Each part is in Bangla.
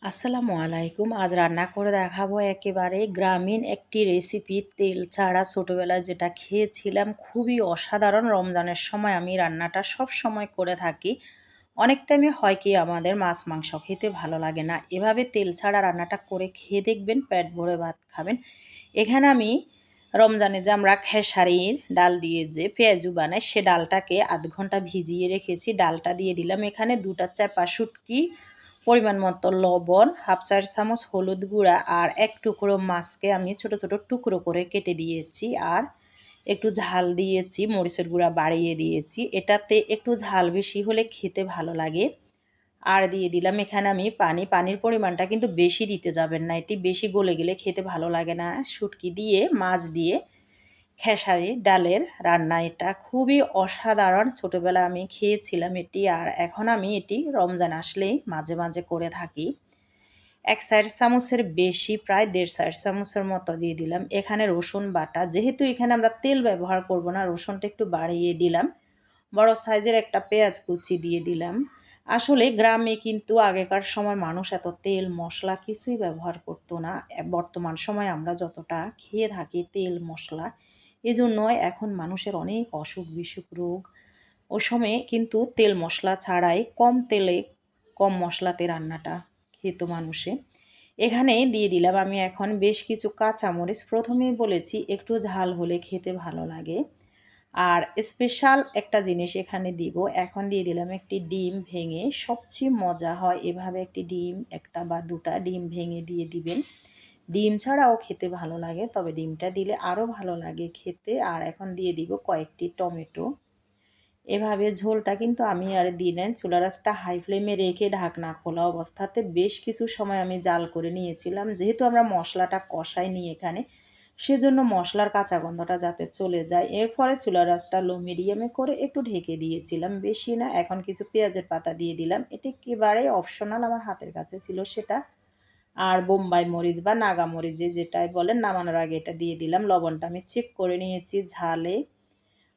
আসসালামু আলাইকুম। আজ রান্না করে দেখাবো একেবারে গ্রামীণ একটি রেসিপি, তেল ছাড়া। ছোটোবেলায় যেটা খেয়েছিলাম খুবই অসাধারণ। রমজানের সময় আমি রান্নাটা সব সময় করে থাকি। অনেক টাইমে হয় কি আমাদের মাছ মাংস খেতে ভালো লাগে না, এভাবে তেল ছাড়া রান্নাটা করে খেয়ে দেখবেন, পেট ভরে ভাত খাবেন। এখানে আমি রমজানে যে আমরা খেসারির ডাল দিয়ে যে পেঁয়াজু বানাই, সে ডালটাকে আধ ঘন্টা ভিজিয়ে রেখেছি। ডালটা দিয়ে দিলাম এখানে 2-4 পা শুটকি, পরিমাণ মতো লবণ, হাফ চার চামচ হলুদ গুঁড়া, আর এক টুকরো মাছকে আমি ছোট ছোট টুকরো করে কেটে দিয়েছি। আর একটু ঝাল দিয়েছি, মরিচের গুঁড়া বাড়িয়ে দিয়েছি। এটাতে একটু ঝাল বেশি হলে খেতে ভালো লাগে। আর দিয়ে দিলাম এখানে আমি পানি। পানির পরিমাণটা কিন্তু বেশি দিতে যাবেন না, এটি বেশি গলে গেলে খেতে ভালো লাগে না। শুটকি দিয়ে, মাছ দিয়ে খেসারি ডালের রান্না এটা খুবই অসাধারণ। ছোটোবেলায় আমি খেয়েছিলাম এটি, আর এখন আমি এটি রমজান আসলেই মাঝে মাঝে করে থাকি। 1/4 চামচের বেশি, প্রায় 1.5 চামচের মতো দিয়ে দিলাম এখানে রসুন বাটা। যেহেতু এখানে আমরা তেল ব্যবহার করব না, রসুনটা একটু বাড়িয়ে দিলাম। বড় সাইজের একটা পেঁয়াজ কুচি দিয়ে দিলাম। আসলে গ্রামে কিন্তু আগেকার সময় মানুষ এত তেল মশলা কিছুই ব্যবহার করতো না। বর্তমান সময়ে আমরা যতটা খেয়ে থাকি তেল মশলা, এজন্যই এখন মানুষের অনেক অসুখ বিসুখ রোগ। ওই সময়ে কিন্তু তেল মশলা ছাড়াই কম তেলে কম মশলাতে রান্নাটা খেত মানুষে। এখানে দিয়ে দিলাম আমি এখন বেশ কিছু কাঁচামরিচ। প্রথমেই বলেছি একটু ঝাল হলে খেতে ভালো লাগে। আর স্পেশাল একটা জিনিস এখানে দিব, এখন দিয়ে দিলাম একটি ডিম ভেঙে। সবচেয়ে মজা হয় এভাবে, একটি ডিম, একটা বা দুটা ডিম ভেঙে দিয়ে দিবেন। ডিম ছাড়াও খেতে ভালো লাগে, তবে ডিমটা দিলে আরও ভালো লাগে খেতে। আর এখন দিয়ে দিব কয়েকটি টমেটো। এভাবে ঝোলটা কিন্তু আমি আর দিলেন চুলার আঁচটা হাই ফ্লেমে রেখে ঢাকনা খোলা অবস্থাতে বেশ কিছু সময় আমি জাল করে নিয়েছিলাম। যেহেতু আমরা মশলাটা কষাই নি এখানে, সেজন্য মশলার কাঁচা গন্ধটা যাতে চলে যায়। এরপরে চুলার আঁচটা লো মিডিয়ামে করে একটু ঢেকে দিয়েছিলাম, বেশি না। এখন কিছু পেঁয়াজের পাতা দিয়ে দিলাম, এটি একেবারে অপশনাল, আমার হাতের কাছে ছিল সেটা। আর বোম্বাই মরিচ বা নাগা মরিচ যেটাই বলেন, নামানোর আগে এটা দিয়ে দিলাম। লবণটা আমি চেক করে নিয়েছি, ঝালে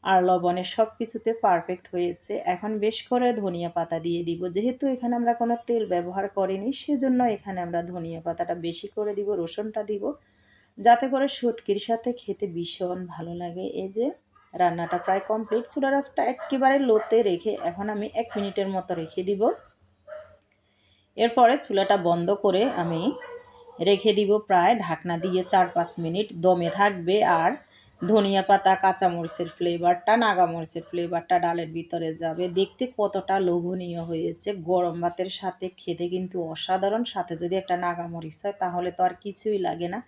আর লবণে সব কিছুতে পারফেক্ট হয়েছে। এখন বেশ করে ধনিয়া পাতা দিয়ে দিব। যেহেতু এখানে আমরা কোনো তেল ব্যবহার করিনি, সেজন্য এখানে আমরা ধনিয়া পাতাটা বেশি করে দিব, রসুনটা দিব, যাতে করে শুটকির সাথে খেতে ভীষণ ভালো লাগে। এই যে রান্নাটা প্রায় কমপ্লিট। চুলার আঁচটা একেবারে লোতে রেখে এখন আমি 1 মিনিটের মতো রেখে দিব। এরপরে চুলাটা বন্ধ করে আমি রেখে দিব প্রায় ঢাকনা দিয়ে 4-5 মিনিট দমে থাকবে। আর ধনিয়া পাতা, কাঁচামরিচের ফ্লেভারটা, নাগামরিচের ফ্লেভারটা ডালের ভিতরে যাবে। দেখতে কতটা লোভনীয় হয়েছে। গরম ভাতের সাথে খেতে কিন্তু অসাধারণ। সাথে যদি একটা নাগামরিচ হয় তাহলে তো আর কিছুই লাগে না।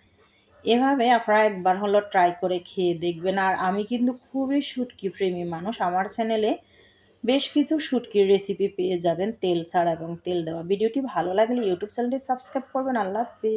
এভাবে আপনারা একবার হলো ট্রাই করে খেয়ে দেখবেন। আর আমি কিন্তু খুবই শুটকি প্রেমী মানুষ। আমার চ্যানেলে বেশ কিছু শুটকির রেসিপি পেয়ে যাবেন তেল ছাড়া এবং তেল দেওয়া। ভিডিওটি ভালো লাগলে ইউটিউব চ্যানেলটি সাবস্ক্রাইব করবেন। আল্লাহ হাফেজ।